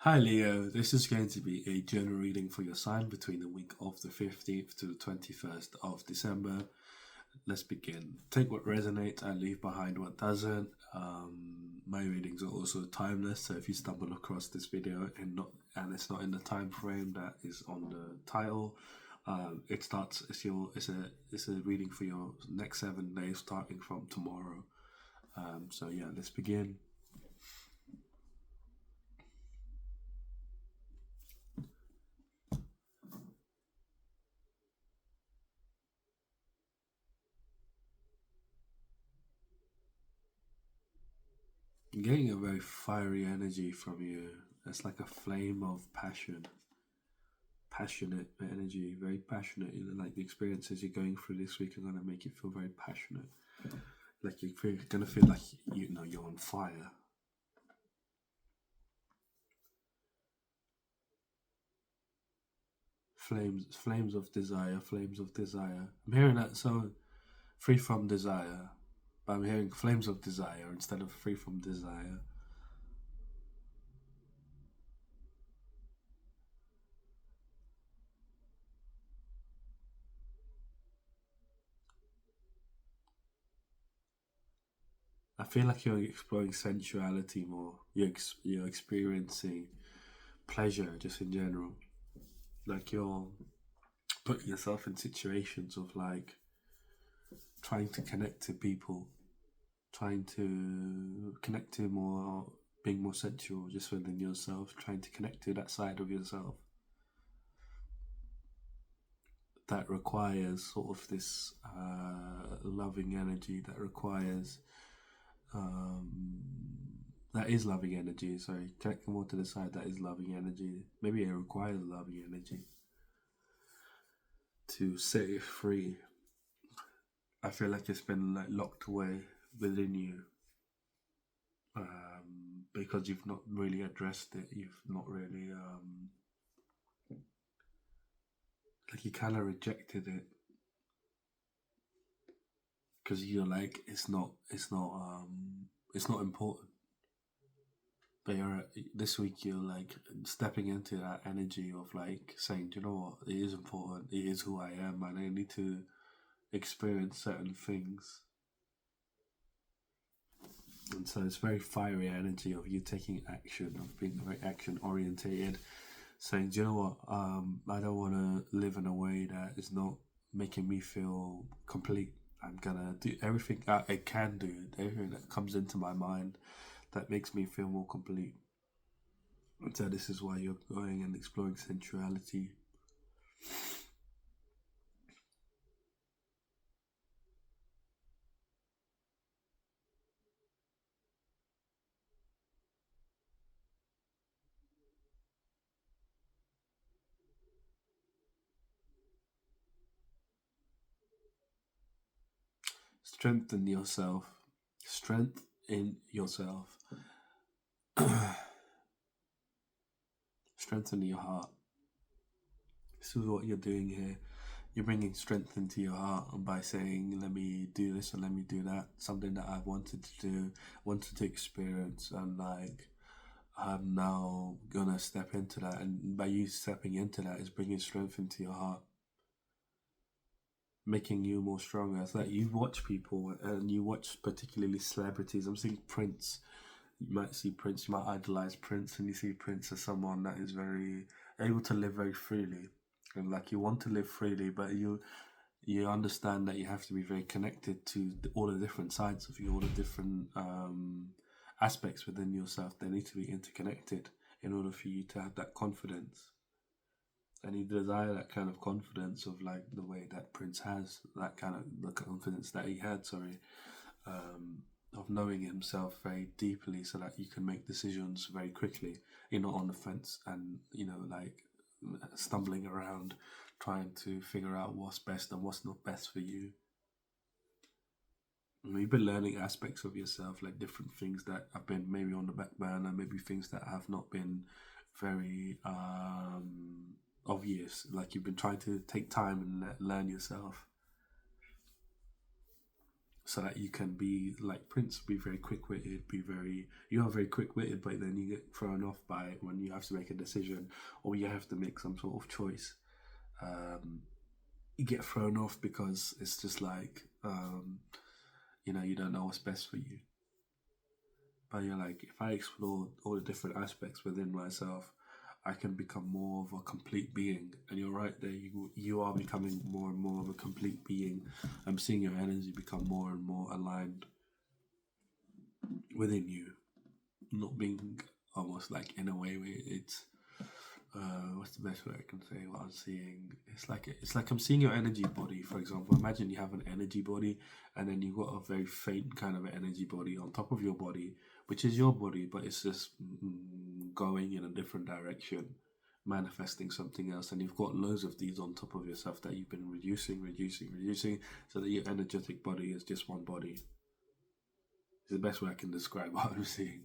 Hi Leo, this is going to be a general reading for your sign between the week of the 15th to the 21st of December. Let's begin. Take what resonates and leave behind what doesn't. My readings are also timeless, so if you stumble across this video and it's not in the time frame that is on the title, it starts. It's a reading for your next 7 days, starting from tomorrow. So yeah, let's begin. I'm getting a very fiery energy from you. It's like a flame of passion, passionate energy, very passionate. Like the experiences you're going through this week are gonna make you feel very passionate. Like you're gonna feel like you're on fire. Flames of desire, flames of desire. I'm hearing that so free from desire, but I'm hearing flames of desire instead of free from desire. I feel like you're exploring sensuality more. You're experiencing pleasure just in general. Like you're putting yourself in situations of like trying to connect to people, trying to connect to more, being more sensual just within yourself, trying to connect to that side of yourself that requires sort of this loving energy, that requires um, that is loving energy. Sorry, connecting more to the side that is loving energy. Maybe it requires loving energy to set it free. I feel like it's been like locked away within you, because you've not really addressed it. You've not really like you kind of rejected it because you're like it's not important. But you're this week you're like stepping into that energy of like saying, do you know what? It is important. It is who I am, and I need to experience certain things. And so it's very fiery energy of you taking action, of being very action orientated, saying, do you know what? I don't want to live in a way that is not making me feel complete. I'm gonna do everything I can do, everything that comes into my mind that makes me feel more complete. And so this is why you're going and exploring sensuality. Strengthen yourself. Strength in yourself. Strengthen your heart. This is what you're doing here. You're bringing strength into your heart by saying, let me do this and let me do that. Something that I've wanted to do, wanted to experience, and like I'm now gonna step into that. And by you stepping into that is bringing strength into your heart, making you more stronger. It's like you watch people and you watch particularly celebrities. I'm seeing Prince. You might see Prince, you might idolize Prince, and you see Prince as someone that is very able to live very freely. And like you want to live freely, but you understand that you have to be very connected to all the different sides of you, all the different aspects within yourself. They need to be interconnected in order for you to have that confidence. And you desire that kind of confidence of like the way that Prince has, that kind of the confidence that he had, sorry, of knowing himself very deeply so that you can make decisions very quickly. You're not on the fence and, like stumbling around trying to figure out what's best and what's not best for you. You've been learning aspects of yourself, like different things that have been maybe on the back burner, maybe things that have not been very obvious. Like you've been trying to take time and learn yourself. so that you can be like Prince, be very quick witted, you are very quick witted, but then you get thrown off by when you have to make a decision or you have to make some sort of choice. Um, you get thrown off because it's just like, you don't know what's best for you. But you're like, if I explore all the different aspects within myself, I can become more of a complete being. And you're right there. You are becoming more and more of a complete being. I'm seeing your energy become more and more aligned within you, not being almost like in a way where it's what's the best way I can say what I'm seeing? It's like I'm seeing your energy body. For example, imagine you have an energy body, and then you've got a very faint kind of energy body on top of your body, which is your body, but it's just going in a different direction, manifesting something else. And you've got loads of these on top of yourself that you've been reducing, so that your energetic body is just one body. It's the best way I can describe what I'm seeing.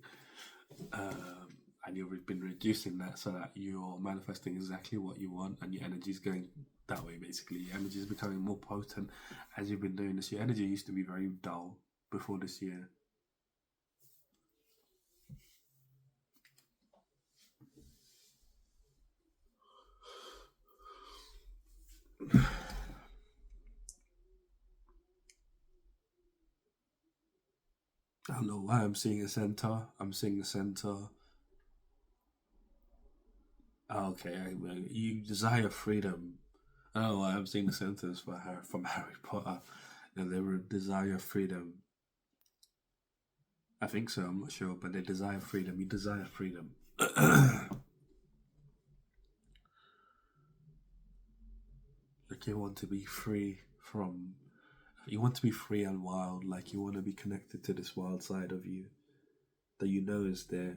And you've been reducing that so that you're manifesting exactly what you want, and your energy is going that way. Basically, your energy is becoming more potent as you've been doing this. Your energy used to be very dull before this year. I don't know why I'm seeing a centaur. I'm seeing a centaur. Oh, okay, you desire freedom. I don't know why I'm seeing a sentence for from Harry Potter. And they were desire freedom. I think so. I'm not sure, but they desire freedom. You desire freedom. Like you want to be free from. You want to be free and wild. Like you want to be connected to this wild side of you that you know is there,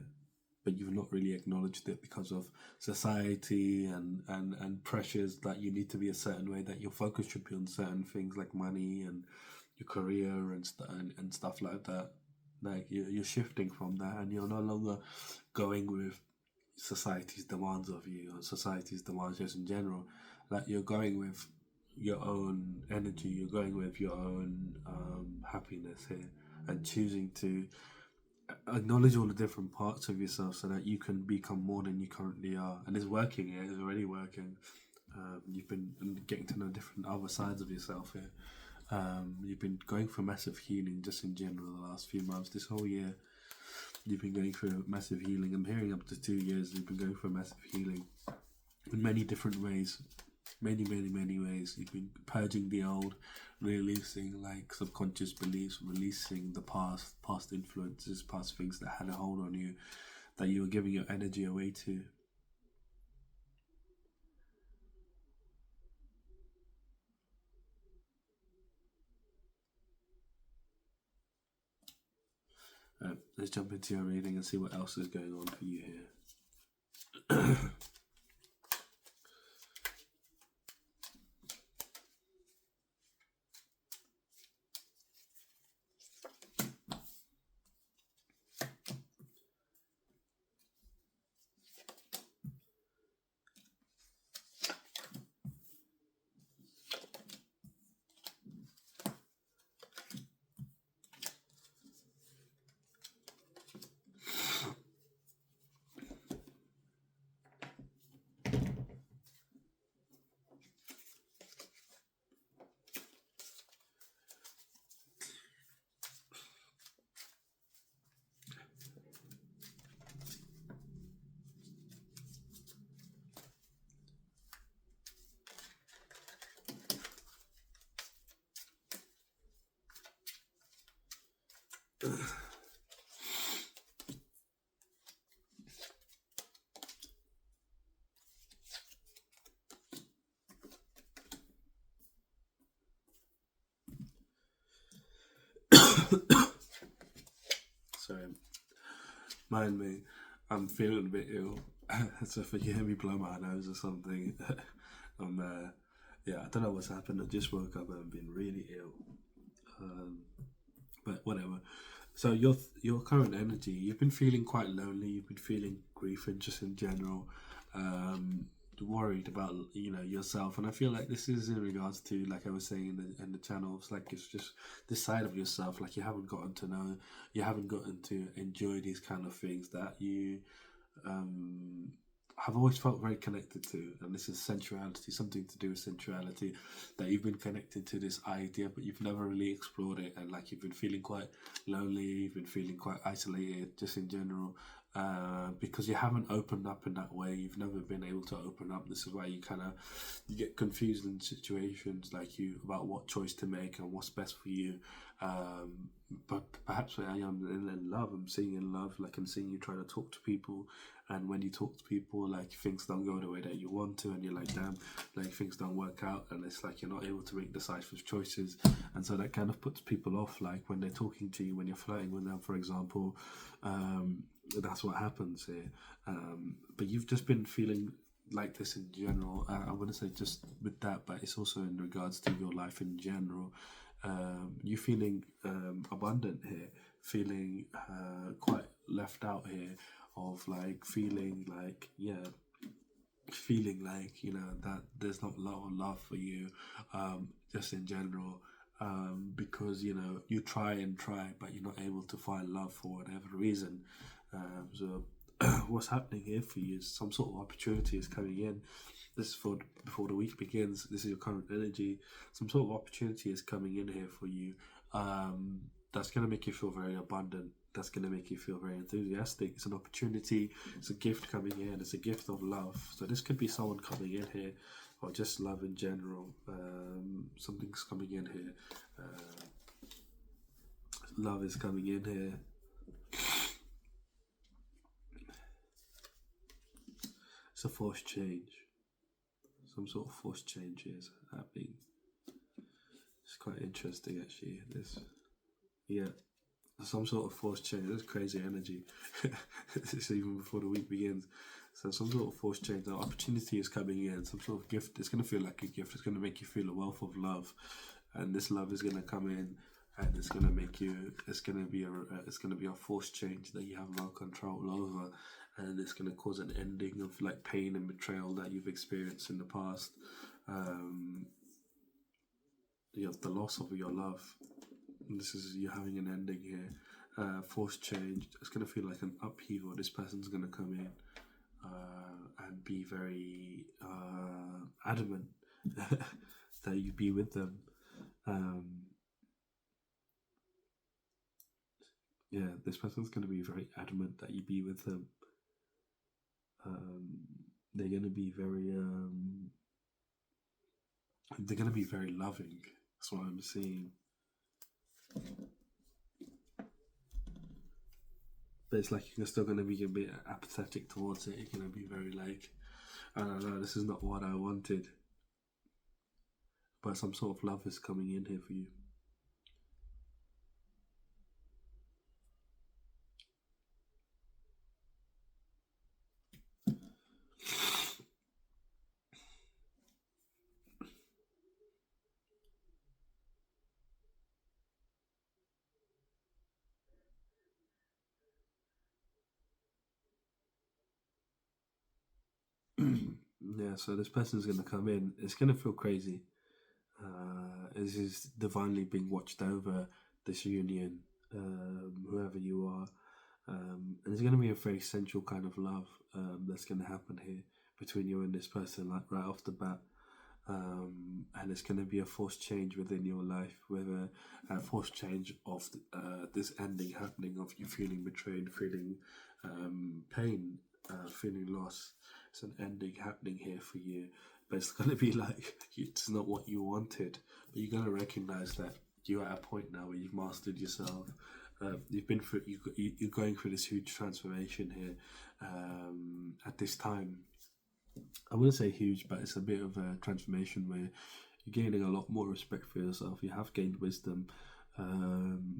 but you've not really acknowledged it because of society and pressures that you need to be a certain way, that your focus should be on certain things like money and your career and stuff like that. Like you're shifting from that, and you're no longer going with society's demands of you or society's demands just in general. Like you're going with your own energy, you're going with your own happiness here, and choosing to acknowledge all the different parts of yourself so that you can become more than you currently are. And it's working here, it's already working. You've been getting to know different other sides of yourself here. You've been going for massive healing just in general the last few months. This whole year, you've been going through massive healing. I'm hearing up to 2 years you've been going for massive healing in many different ways. Many ways. You've been purging the old, releasing like subconscious beliefs, releasing the past influences, past things that had a hold on you, that you were giving your energy away to. Let's jump into your reading and see what else is going on for you here. Sorry, mind me. I'm feeling a bit ill, so if you hear me blow my nose or something, yeah, I don't know what's happened. I just woke up and I've been really ill. Um, but whatever. So your current energy, you've been feeling quite lonely. You've been feeling grief and just in general. Um, worried about yourself. And I feel like this is in regards to, like I was saying in the channel, it's like it's just this side of yourself, like you haven't gotten to know, you haven't gotten to enjoy these kind of things that you um have always felt very connected to. And this is sensuality, something to do with sensuality, that you've been connected to this idea, but you've never really explored it. And like you've been feeling quite lonely, you've been feeling quite isolated just in general, because you haven't opened up in that way. You've never been able to open up. This is why you get confused in situations like you about what choice to make and what's best for you. But perhaps when I am in love, I'm seeing in love, like I'm seeing you try to talk to people, and when you talk to people, like things don't go the way that you want to, and you're like, damn, like things don't work out, and it's like you're not able to make decisive choices, and so that kind of puts people off. Like when they're talking to you, when you're flirting with them, for example, that's what happens here. But you've just been feeling like this in general. I wouldn't say just with that, but it's also in regards to your life in general. You feeling abundant here, feeling quite left out here, of like feeling like, yeah, feeling like, that there's not a lot of love for you, just in general, because you try and try, but you're not able to find love for whatever reason. So what's happening here for you is some sort of opportunity is coming in. This is for before the week begins. This is your current energy. Some sort of opportunity is coming in here for you. That's going to make you feel very abundant. That's going to make you feel very enthusiastic. It's an opportunity. It's a gift coming in. It's a gift of love. So this could be someone coming in here, or just love in general. Something's coming in here. Love is coming in here. It's a forced change. Some sort of forced change is happening. It's quite interesting, actually. Some sort of forced change. That's crazy energy. It's even before the week begins. So some sort of forced change. The opportunity is coming in. Some sort of gift. It's going to feel like a gift. It's going to make you feel a wealth of love, and this love is going to come in, and it's going to make you. It's going to be a forced change that you have no control over, and it's going to cause an ending of like pain and betrayal that you've experienced in the past. You have the loss of your love. This is you having an ending here. Forced change. It's going to feel like an upheaval. This person's going to come in and be very adamant that you be with them. This person's going to be very adamant that you be with them. They're going to be very loving. That's what I'm seeing. But it's like you're still going to be a bit apathetic towards it. You're going to be very like, I don't know, this is not what I wanted. But some sort of love is coming in here for you. Yeah, so this person's going to come in. It's going to feel crazy. This is divinely being watched over, this union, whoever you are. And it's going to be a very sensual kind of love that's going to happen here between you and this person, like right off the bat. And it's going to be a forced change within your life, with a forced change of this ending happening, of you feeling betrayed, feeling pain, feeling loss. It's an ending happening here for you, but it's going to be like it's not what you wanted. But you're going to recognize that you're at a point now where you've mastered yourself. You've been through. You're going through this huge transformation here at this time. I wouldn't say huge, but it's a bit of a transformation where you're gaining a lot more respect for yourself. You have gained wisdom.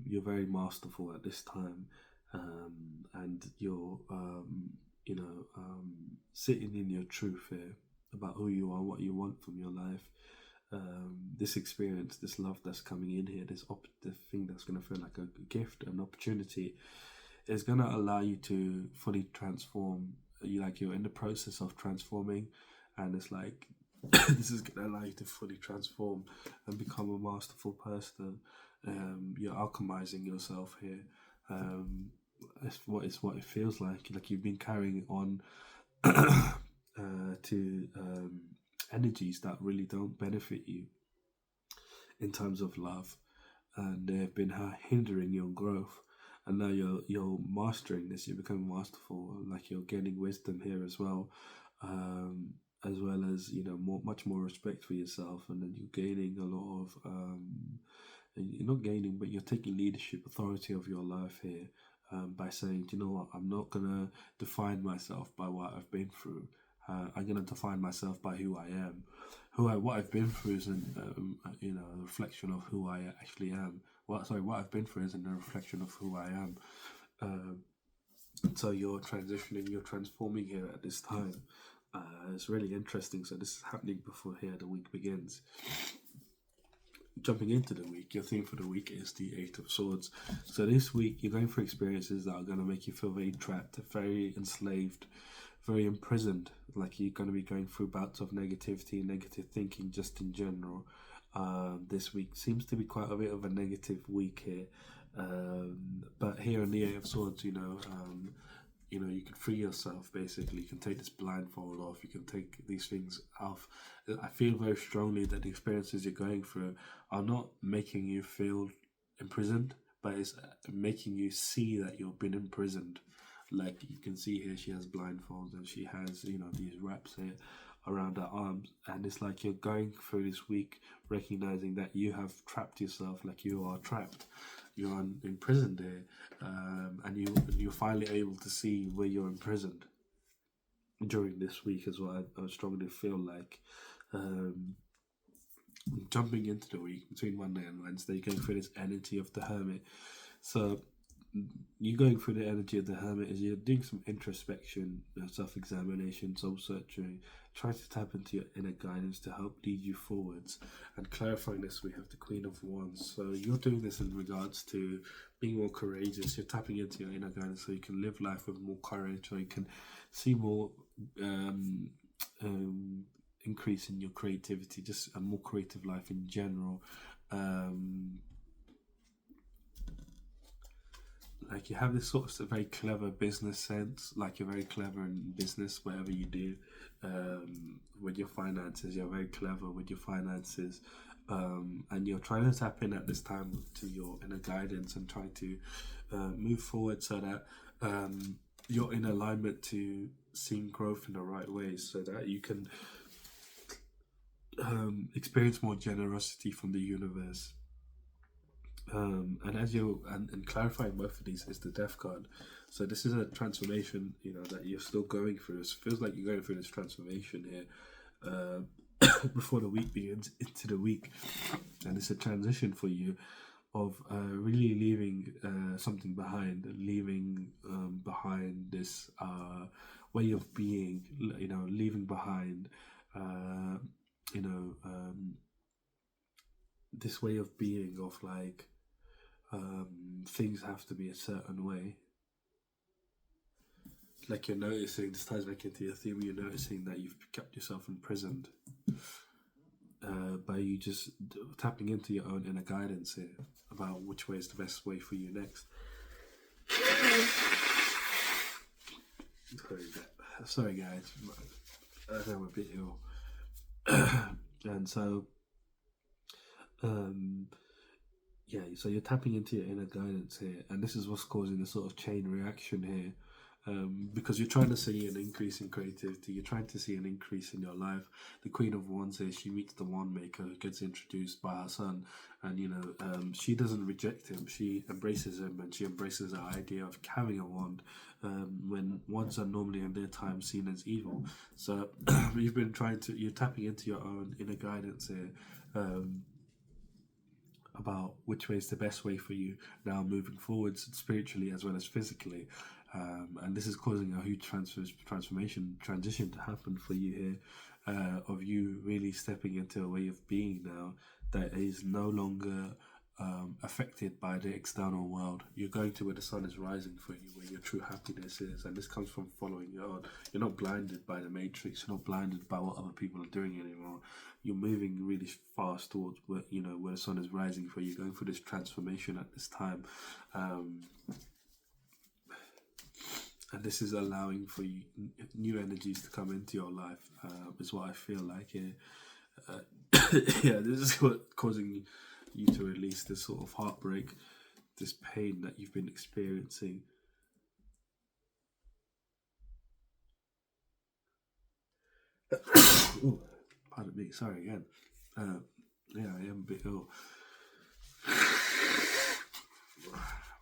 You're very masterful at this time, and you're sitting in your truth here about who you are, what you want from your life. This experience, this love that's coming in here, the thing that's going to feel like a gift, an opportunity, is going to allow you to fully transform. You're in the process of transforming, and it's like this is gonna allow you to fully transform and become a masterful person. You're alchemizing yourself here. It's what it feels like you've been carrying on to energies that really don't benefit you in terms of love, and they've been hindering your growth. And now you're mastering this. You're becoming masterful. Like you're gaining wisdom here um, as well as much more respect for yourself. And then you're gaining a lot of and you're not gaining, but you're taking leadership, authority of your life here. By saying, "Do you know what? I'm not gonna define myself by what I've been through. I'm gonna define myself by who I am. What I've been through isn't a reflection of who I actually am. What I've been through isn't a reflection of who I am. Um, so you're transitioning, you're transforming here at this time. It's really interesting. So this is happening before here the week begins. Jumping into the week, your theme for the week is the Eight of Swords. So this week you're going through experiences that are going to make you feel very trapped, very enslaved, very imprisoned. Like you're going to be going through bouts of negativity, negative thinking, just in general. This week seems to be quite a bit of a negative week here. But here in the Eight of Swords, you can free yourself. Basically, you can take this blindfold off. You can take these things off. I feel very strongly that the experiences you're going through are not making you feel imprisoned, but it's making you see that you've been imprisoned. Like you can see here, she has blindfolds and she has these wraps here around her arms, and it's like you're going through this week recognizing that you have trapped yourself. Like you are trapped, you're imprisoned here, and you're finally able to see where you're imprisoned during this week is what I strongly feel like. Jumping into the week between Monday and Wednesday, you're going through this energy of the Hermit. So you going through the energy of the Hermit is you're doing some introspection, self-examination, soul-searching, trying to tap into your inner guidance to help lead you forwards. And clarifying this, we have the Queen of Wands. So you're doing this in regards to being more courageous. You're tapping into your inner guidance so you can live life with more courage, or you can see more increase in your creativity, just a more creative life in general. Like you have this sort of very clever business sense, like you're very clever in business, whatever you do. With your finances, you're very clever with your finances, and you're trying to tap in at this time to your inner guidance and try to move forward so that you're in alignment to seeing growth in the right ways, so that you can experience more generosity from the universe. And as you and clarifying both of these is the Death card. So this is a transformation, that you're still going through. It feels like you're going through this transformation here before the week begins into the week, and it's a transition for you of really leaving something behind, leaving behind this way of being, leaving behind, this way of being of like. Things have to be a certain way. Like you're noticing, this ties back into your theme, you're noticing that you've kept yourself imprisoned by you just tapping into your own inner guidance here about which way is the best way for you next. Sorry guys, I know I'm a bit ill. And so so you're tapping into your inner guidance here, and this is what's causing the sort of chain reaction here, because you're trying to see an increase in creativity, you're trying to see an increase in your life. The Queen of Wands here, she meets the Wand Maker, who gets introduced by her son, and she doesn't reject him, she embraces him, and she embraces the idea of having a wand, when wands are normally in their time seen as evil. So you're tapping into your own inner guidance here, about which way is the best way for you now moving forwards, spiritually as well as physically, and this is causing a huge transition to happen for you here, of you really stepping into a way of being now that is no longer affected by the external world. You're going to where the sun is rising for you, where your true happiness is, and this comes from following your own. You're not blinded by the matrix. You're not blinded by what other people are doing anymore. You're moving really fast towards where where the sun is rising for you. You're going through this transformation at this time, and this is allowing for you new energies to come into your life. Is what I feel like here. Yeah, this is what causing you to release this sort of heartbreak, this pain that you've been experiencing. Ooh, pardon me, sorry again. Yeah, I am a bit ill.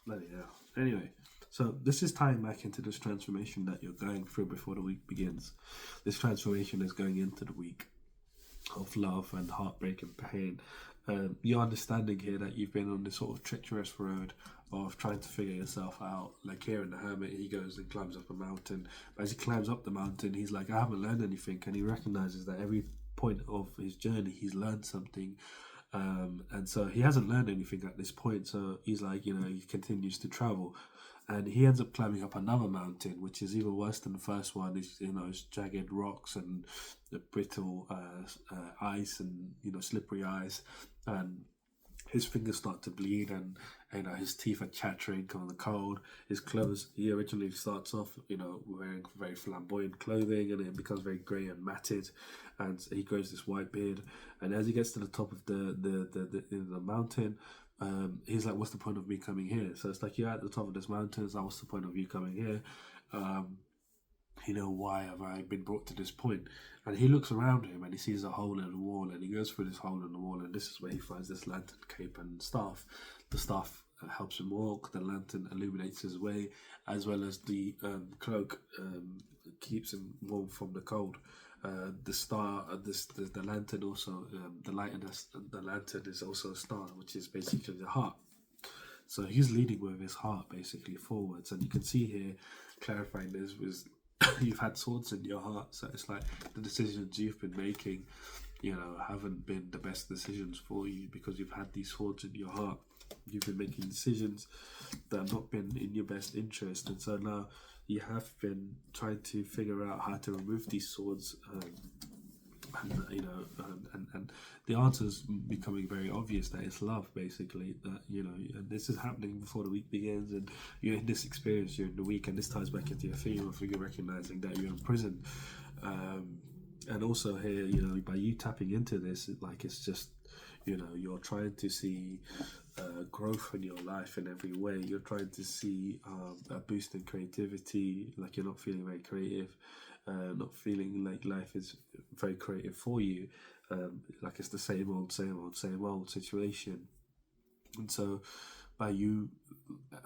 Bloody hell. Anyway, so this is tying back into this transformation that you're going through before the week begins. This transformation is going into the week of love and heartbreak and pain. You're understanding here that you've been on this sort of treacherous road of trying to figure yourself out. Like here in the hermit, he goes and climbs up a mountain. But as he climbs up the mountain, he's like, I haven't learned anything. And he recognizes that every point of his journey, he's learned something. And so he hasn't learned anything at this point. So he's like, he continues to travel. And he ends up climbing up another mountain, which is even worse than the first one. It's jagged rocks and the brittle ice and slippery ice, and his fingers start to bleed, and his teeth are chattering from the cold. His clothes, he originally starts off wearing very flamboyant clothing, and it becomes very grey and matted, and he grows this white beard. And as he gets to the top of the mountain, he's like, what's the point of me coming here? So it's like, you're at the top of this mountain. It's like, what's the point of you coming here? Why have I been brought to this point? And he looks around him and he sees a hole in the wall, and he goes through this hole in the wall, and this is where he finds this lantern, cape and staff. The staff helps him walk, the lantern illuminates his way, as well as the cloak keeps him warm from the cold. The lantern also, the light in the lantern is also a star, which is basically the heart. So he's leading with his heart basically forwards, and you can see here, clarifying this was, you've had swords in your heart, so it's like the decisions you've been making, haven't been the best decisions for you because you've had these swords in your heart. You've been making decisions that have not been in your best interest, and so now you have been trying to figure out how to remove these swords, and the answer is becoming very obvious that it's love, basically. That and this is happening before the week begins, and you're in this experience during the week, and this ties back into your theme of you recognizing that you're in prison, and also here, by you tapping into this, it's just you're trying to see growth in your life in every way. You're trying to see a boost in creativity. Like, you're not feeling very creative, not feeling like life is very creative for you. Like it's the same old situation. And so by you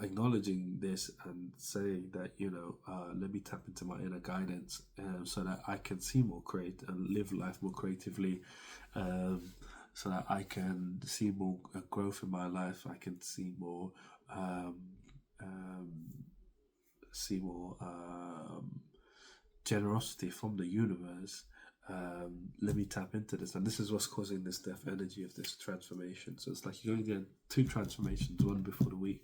acknowledging this and saying that, let me tap into my inner guidance, so that I can see more creative and live life more creatively, so that I can see more growth in my life. I can see more, generosity from the universe. Let me tap into this, and this is what's causing this death energy of this transformation. So it's like you're going to get two transformations, one before the week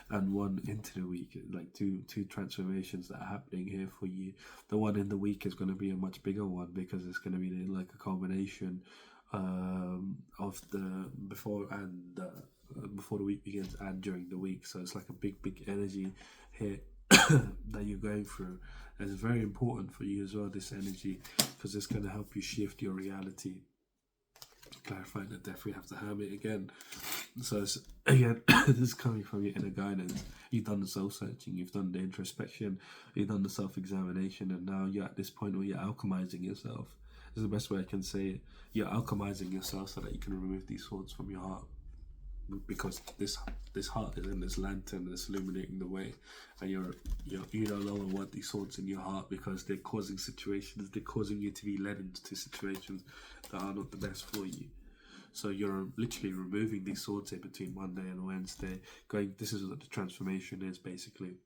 and one into the week, like two transformations that are happening here for you. The one in the week is going to be a much bigger one because it's going to be like a combination of the before the week begins and during the week. So it's like a big energy here that you're going through, and it's very important for you as well, this energy, because it's going to help you shift your reality. Clarifying the death, we have the hermit again. So it's, again, this is coming from your inner guidance. You've done the soul searching, you've done the introspection, you've done the self-examination, and now you're at this point where you're alchemizing yourself. This is the best way I can say it. You're alchemizing yourself so that you can remove these swords from your heart, because this heart is in this lantern that's illuminating the way, and you no longer want these swords in your heart because they're causing you to be led into situations that are not the best for you. So you're literally removing these swords in between Monday and Wednesday. This is what the transformation is, basically.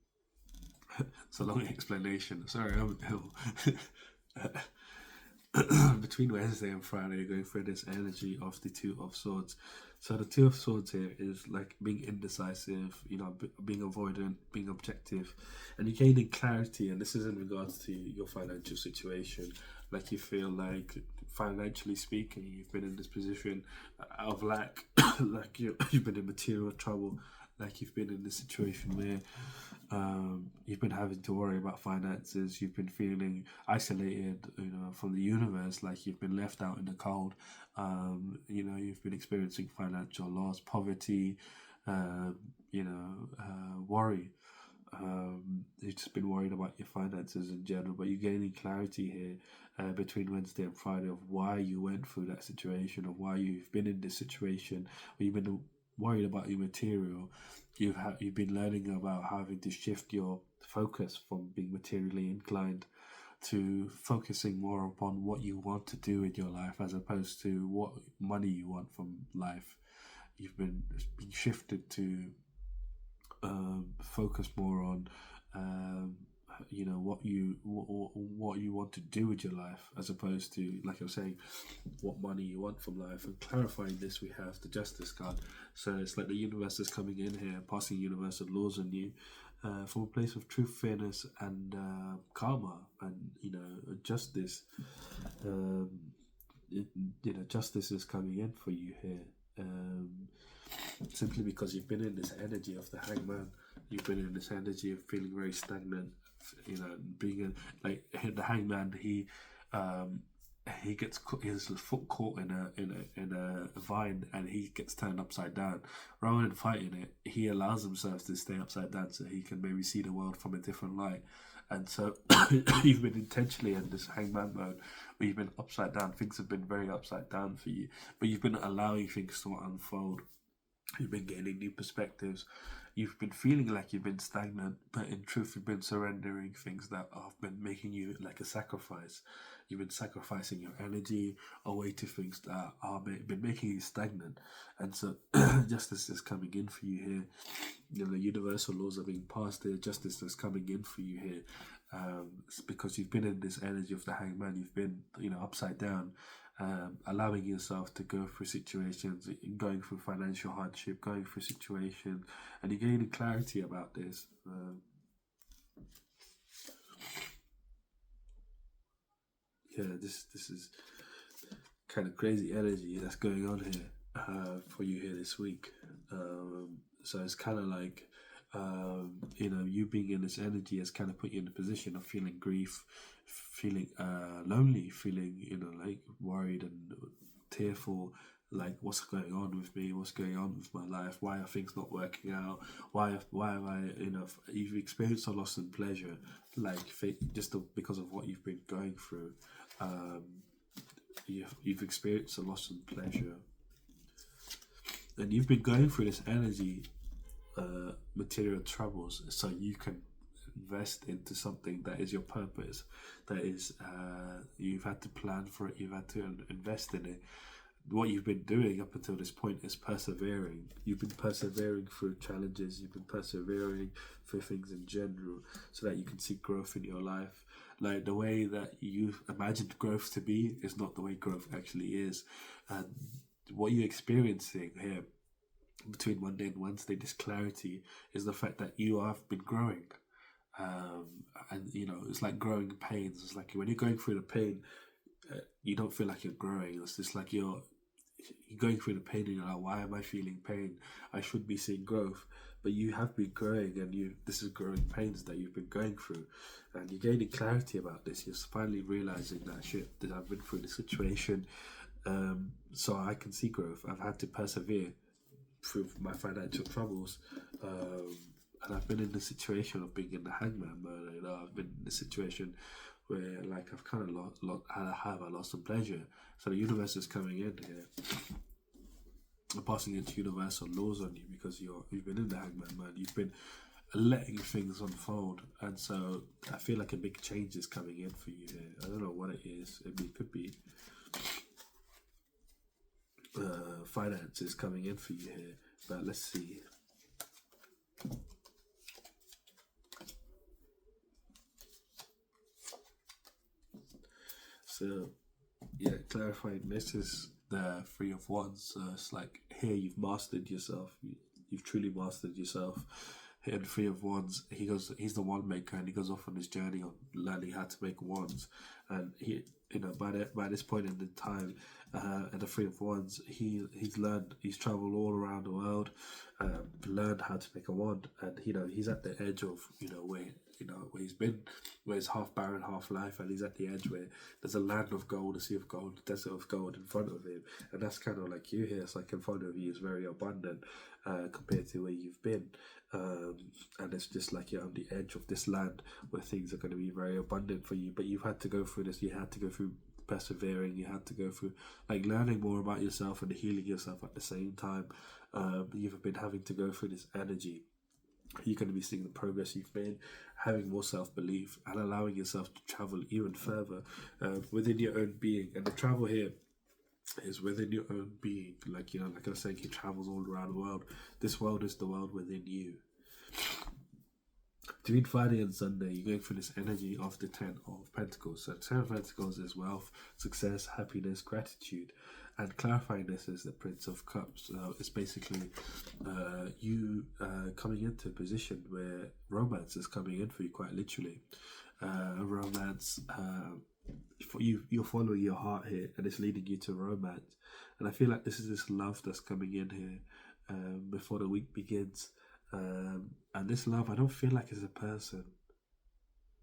It's a long explanation. Sorry, I'm ill. between Wednesday and Friday, you're going through this energy of the Two of Swords. So the Two of Swords here is like being indecisive, being avoidant, being objective, and you're gaining clarity. And this is in regards to your financial situation. Like you feel like, financially speaking, you've been in this position of lack, like you've been in material trouble, like you've been in this situation where you've been having to worry about finances. You've been feeling isolated, from the universe, like you've been left out in the cold. You've been experiencing financial loss, poverty, worry. You've just been worried about your finances in general, but you're gaining clarity here between Wednesday and Friday of why you went through that situation, of why you've been in this situation, or you've been worried about your material. You've been learning about having to shift your focus from being materially inclined to focusing more upon what you want to do in your life as opposed to what money you want from life. You've been shifted to focus more on what you want to do with your life as opposed to, like I was saying, what money you want from life. And clarifying this, we have the Justice card. So it's like the universe is coming in here, passing universal laws on you from a place of truth, fairness, and karma, and justice. um, Justice is coming in for you here. Simply because you've been in this energy of the Hangman, you've been in this energy of feeling very stagnant, being in, like, the Hangman, he gets his foot caught in a vine, and he gets turned upside down. Rather than fighting it, he allows himself to stay upside down so he can maybe see the world from a different light. And so you've been intentionally in this Hangman mode where you've been upside down. Things have been very upside down for you, but you've been allowing things to unfold. You've been gaining new perspectives. You've been feeling like you've been stagnant, but in truth, you've been surrendering things that have been making you like a sacrifice. You've been sacrificing your energy away to things that are been making you stagnant. And so, justice is coming in for you here. The universal laws are being passed here. Justice is coming in for you here. It's because you've been in this energy of the Hangman. You've been, upside down. Allowing yourself to go through situations, going through financial hardship, going through situations, and you're gaining clarity about this. This is kind of crazy energy that's going on here for you here this week. So it's kind of like, you being in this energy has kind of put you in a position of feeling grief, feeling lonely, feeling, like worried and tearful, like what's going on with me, what's going on with my life, why are things not working out, why have I, you've experienced a loss in pleasure, like just because of what you've been going through. You've experienced a loss in pleasure, and you've been going through this energy, material troubles, so you can invest into something that is your purpose, that is, you've had to plan for it, you've had to invest in it. What you've been doing up until this point is persevering. You've been persevering through challenges, you've been persevering through things in general, so that you can see growth in your life. Like, the way that you've imagined growth to be is not the way growth actually is. And what you're experiencing here between Monday and Wednesday, this clarity, is the fact that you have been growing. And it's like growing pains. It's like when you're going through the pain, you don't feel like you're growing. It's just like you're going through the pain and you're like, why am I feeling pain? I should be seeing growth. But you have been growing, and this is growing pains that you've been going through, and you're gaining clarity about this. You're finally realizing that I've been through the situation, so I can see growth. I've had to persevere through my financial troubles, and I've been in the situation of being in the Hangman mode. I've been in the situation where, like, I've kind of have a loss of pleasure. So the universe is coming in here, passing its universal laws on you, because you've been in the Hangman mode. You've been letting things unfold, and so I feel like a big change is coming in for you here. I don't know what it is. It could be finances coming in for you here, but let's see. So Yeah, clarifying this is the Three of Wands. So it's like here you've mastered yourself. You've truly mastered yourself. Here in Three of Wands, he's the wand maker, and he goes off on his journey on learning how to make wands. And he, by this point in the time, at the Three of Wands, he's traveled all around the world, learned how to make a wand, and he's at the edge of where he's been, where he's half barren, half life, and he's at the edge where there's a land of gold, a sea of gold, a desert of gold in front of him, and that's kind of like you here. It's like in front of you is very abundant compared to where you've been, and it's just like you're on the edge of this land where things are going to be very abundant for you. But you've had to go through this. You had to go through persevering. You had to go through like learning more about yourself and healing yourself at the same time. You've been having to go through this energy. You're going to be seeing the progress you've made, having more self-belief, and allowing yourself to travel even further within your own being. And the travel here is within your own being. Like like I was saying, he travels all around the world. This world is the world within you. Between Friday and Sunday, you're going through this energy of the Ten of Pentacles. So Ten of Pentacles is wealth, success, happiness, gratitude. And clarifying this is the Prince of Cups. It's basically you coming into a position where romance is coming in for you, quite literally. Romance, you're following your heart here, and it's leading you to romance. And I feel like this is this love that's coming in here before the week begins. And this love, I don't feel like it's a person.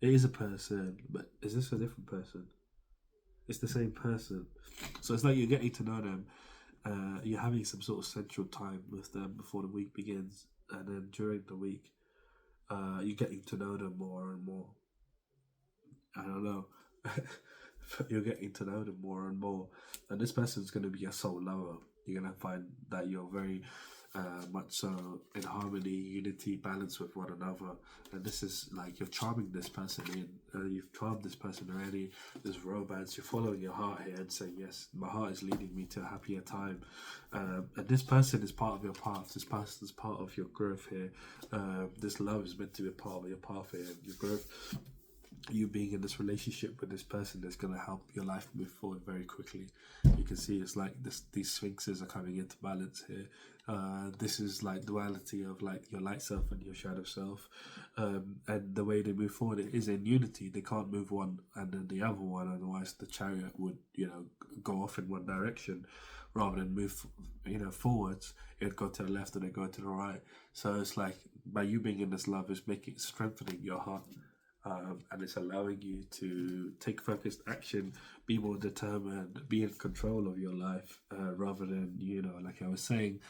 It is a person, but is this a different person? It's the same person. So it's like you're getting to know them. You're having some sort of central time with them before the week begins, and then during the week, you're getting to know them more and more. I don't know. But you're getting to know them more and more, and this person's going to be a soul lover. You're going to find that you're very much so in harmony, unity, balance with one another, and this is like you're charming this person in. You've charmed this person already. There's romance. You're following your heart here and saying, yes, my heart is leading me to a happier time, and this person is part of your path. This person is part of your growth here. This love is meant to be a part of your path here, your growth. You being in this relationship with this person is going to help your life move forward very quickly. You can see it's like these sphinxes are coming into balance here. This is like duality of like your light self and your shadow self, and the way they move forward it is in unity. They can't move one and then the other one, otherwise the chariot would go off in one direction rather than move forwards. It'd go to the left and then go to the right. So it's like by you being in this love is strengthening your heart. And it's allowing you to take focused action, be more determined, be in control of your life, rather than like I was saying,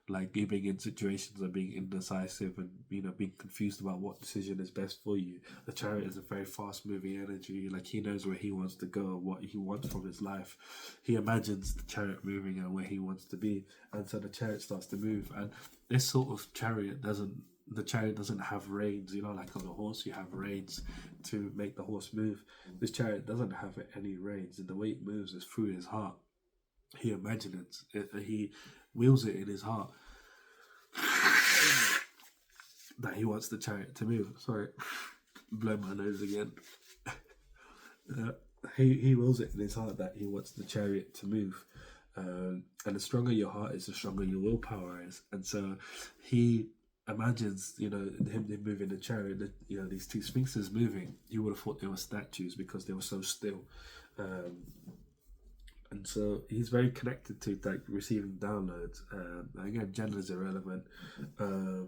like you being in situations and being indecisive and being confused about what decision is best for you. The chariot is a very fast moving energy. Like he knows where he wants to go, what he wants from his life. He imagines the chariot moving and where he wants to be, and so the chariot starts to move. And this sort of chariot doesn't have reins, like on a horse you have reins to make the horse move. This chariot doesn't have any reins, and the way it moves is through his heart. He imagines it, he wheels it in his heart that he wants the chariot to move. Sorry, blow my nose again. He wills it in his heart that he wants the chariot to move. And the stronger your heart is, the stronger your willpower is. And so he imagines, him moving the chariot, these two sphinxes moving. You would have thought they were statues because they were so still. And so he's very connected to like receiving downloads. Again, gender is irrelevant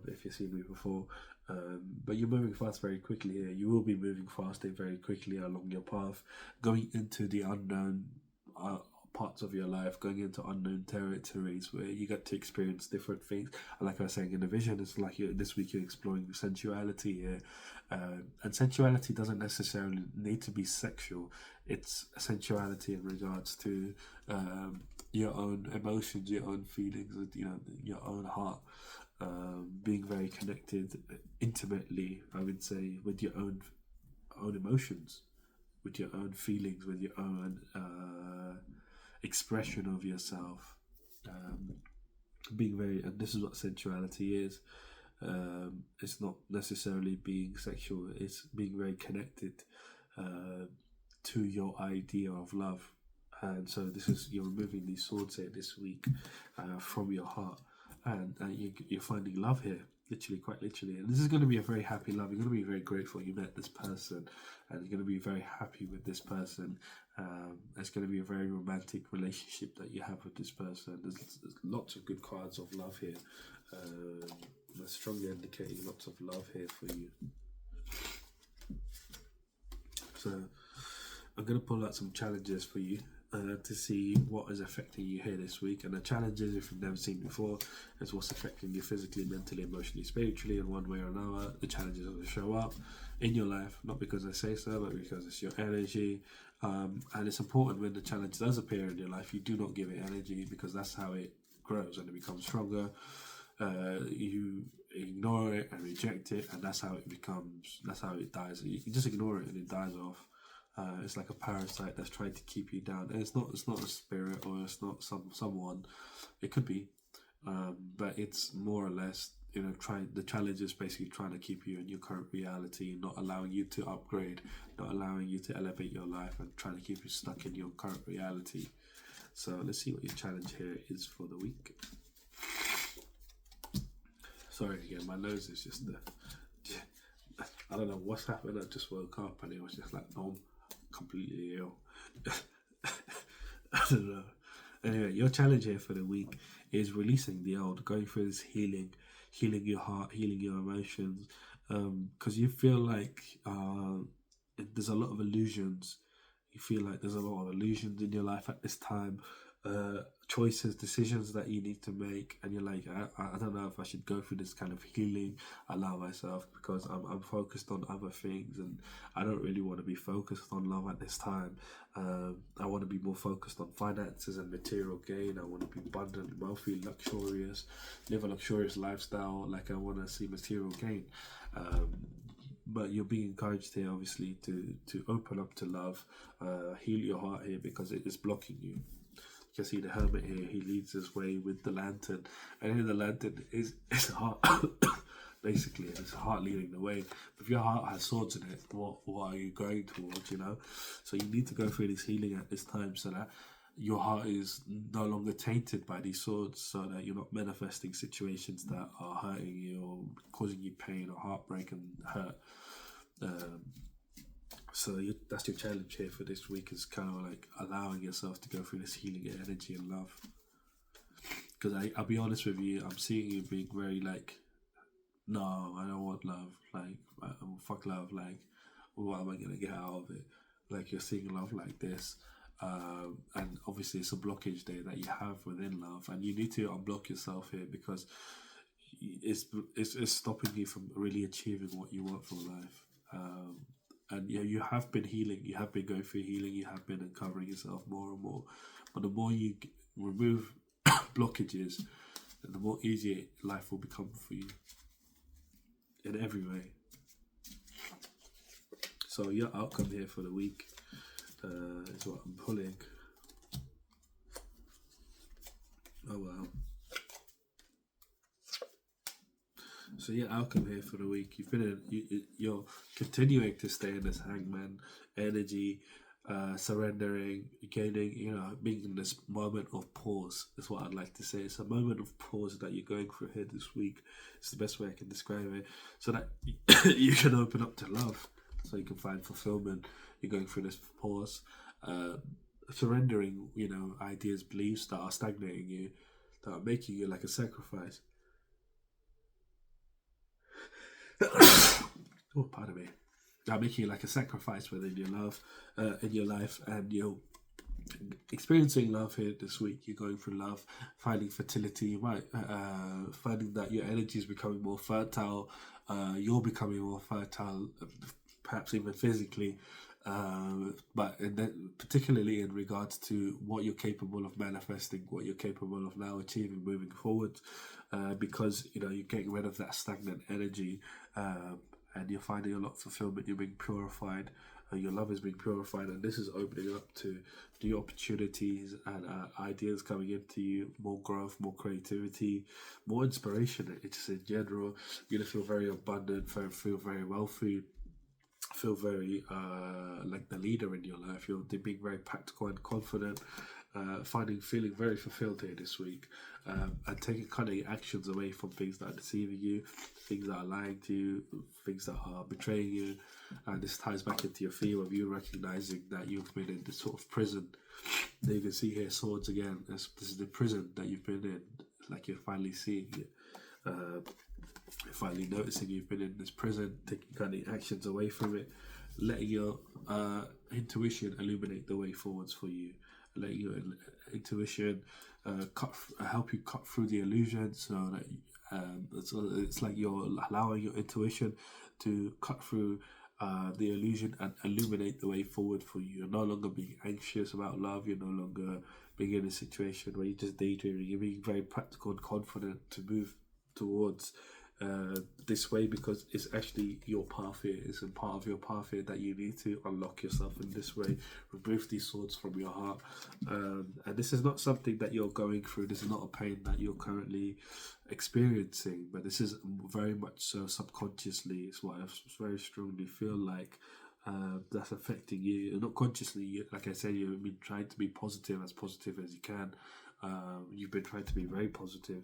if you've seen me before. But you're moving fast very quickly here. You will be moving fast and very quickly along your path, going into the unknown parts of your life, going into unknown territories where you get to experience different things. And like I was saying in the vision, it's like this week you're exploring sensuality here, and sensuality doesn't necessarily need to be sexual. It's sensuality in regards to your own emotions, your own feelings, your own heart, being very connected intimately, I would say, with your own emotions, with your own feelings, with your own expression of yourself, being very, and this is what sensuality is. It's not necessarily being sexual, it's being very connected to your idea of love, And so this is, you're removing these swords here this week from your heart, and you're finding love here, literally, quite literally. And this is going to be a very happy love. You're going to be very grateful you met this person, and you're going to be very happy with this person. It's going to be a very romantic relationship that you have with this person. There's lots of good cards of love here. They're strongly indicating lots of love here for you. So I'm going to pull out some challenges for you to see what is affecting you here this week. And the challenges, if you've never seen before, is what's affecting you physically, mentally, emotionally, spiritually, in one way or another. The challenges will show up in your life, not because I say so, but because it's your energy. And it's important when the challenge does appear in your life, you do not give it energy, because that's how it grows and it becomes stronger. You ignore it and reject it, and that's how it dies. You can just ignore it and it dies off. It's like a parasite that's trying to keep you down, and it's not a spirit, or it's not someone. It could be, but it's more or less, the challenge is basically trying to keep you in your current reality, not allowing you to upgrade, not allowing you to elevate your life, and trying to keep you stuck in your current reality. So let's see what your challenge here is for the week. Sorry again, my nose is just I don't know what's happened. I just woke up and it was just like, no, I'm completely ill. I don't know. Anyway, your challenge here for the week is releasing the old, going through this healing your heart, healing your emotions, because you feel like there's a lot of illusions. You feel like there's a lot of illusions in your life at this time. Choices, decisions that you need to make, and you're like, I don't know if I should go through this kind of healing, allow myself, because I'm focused on other things, and I don't really want to be focused on love at this time. I want to be more focused on finances and material gain. I want to be abundant, wealthy, luxurious, live a luxurious lifestyle. Like, I want to see material gain. But you're being encouraged here, obviously, to open up to love, heal your heart here, because it is blocking you. You can see the hermit here. He leads his way with the lantern, and here the lantern is a heart. Basically, it's a heart leading the way. If your heart has swords in it, what are you going towards? So you need to go through this healing at this time, so that your heart is no longer tainted by these swords, so that you're not manifesting situations that are hurting you or causing you pain or heartbreak and hurt. So that's your challenge here for this week, is kind of like allowing yourself to go through this healing energy and love. Because I'll be honest with you, I'm seeing you being very like, no, I don't want love. Like, fuck love. Like, what am I going to get out of it? Like, you're seeing love like this. And obviously it's a blockage there that you have within love. And you need to unblock yourself here, because it's stopping you from really achieving what you want from life. And you have been healing, you have been going through healing, you have been uncovering yourself more and more. But the more you remove blockages, the more easier life will become for you in every way. So your outcome here for the week is what I'm pulling. Oh wow. So your outcome here for the week, you're continuing to stay in this hangman energy, surrendering, gaining, being in this moment of pause is what I'd like to say. It's a moment of pause that you're going through here this week. It's the best way I can describe it, so that you can open up to love, so you can find fulfillment. You're going through this pause, surrendering, ideas, beliefs that are stagnating you, that are making you like a sacrifice. Oh, pardon me. That making like a sacrifice within your love, in your life, and you're experiencing love here this week. You're going through love, finding fertility, right? Finding that your energy is becoming more fertile. You're becoming more fertile, perhaps even physically. But particularly in regards to what you're capable of manifesting, what you're capable of now achieving moving forward, because you're getting rid of that stagnant energy, and you're finding a lot of fulfillment. You're being purified, your love is being purified, and this is opening up to new opportunities and ideas coming into you, more growth, more creativity, more inspiration. It's just in general, you're gonna feel very abundant, feel very wealthy. feel very like the leader in your life. You're being very practical and confident, feeling very fulfilled here this week, and taking kind of actions away from things that are deceiving you, things that are lying to you, things that are betraying you. And this ties back into your theme of you recognizing that you've been in this sort of prison. Now you can see here swords again. This is the prison that you've been in. Like you're finally seeing it. You're finally noticing you've been in this prison, taking kind of actions away from it, letting your intuition illuminate the way forwards for you, letting your intuition help you cut through the illusion, so that it's like you're allowing your intuition to cut through the illusion and illuminate the way forward for you. You're no longer being anxious about love. You're no longer being in a situation where you're just daydreaming. You're being very practical and confident to move towards this way, because it's actually your path here. It's a part of your path here that you need to unlock yourself in this way. Remove these swords from your heart, and this is not something that you're going through. This is not a pain that you're currently experiencing, but this is very much so subconsciously. It's what I very strongly feel like that's affecting you. Not consciously, like I said, you've been trying to be positive as you can. You've been trying to be very positive.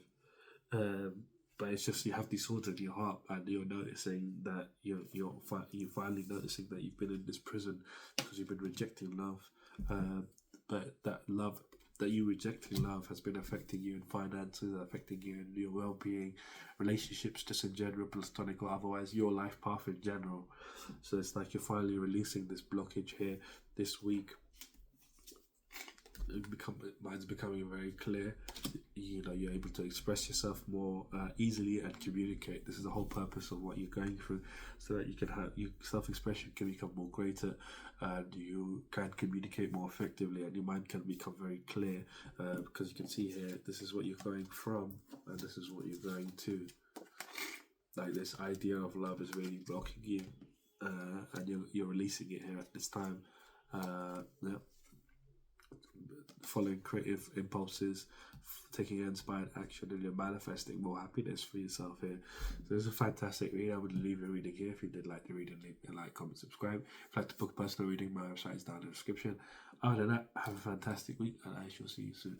But it's just you have these swords in your heart, and you're noticing that you're finally noticing that you've been in this prison because you've been rejecting love. But that love that you rejecting love has been affecting you in finances, affecting you in your well-being, relationships, just in general, platonic or otherwise, your life path in general. So it's like you're finally releasing this blockage here this week. Mine's becoming very clear. You're able to express yourself more easily and communicate. This is the whole purpose of what you're going through, so that you can have your self-expression can become more greater, and you can communicate more effectively, and your mind can become very clear, because you can see here, this is what you're going from and this is what you're going to. Like, this idea of love is really blocking you, and you're releasing it here at this time. Yeah. Following creative impulses, taking inspired action, and you're manifesting more happiness for yourself here. So this is a fantastic read. I would leave a reading here. If you did like the reading, leave a like, comment, subscribe. If you'd like to book a personal reading, my website is down in the description. Other than that, have a fantastic week, and I shall see you soon.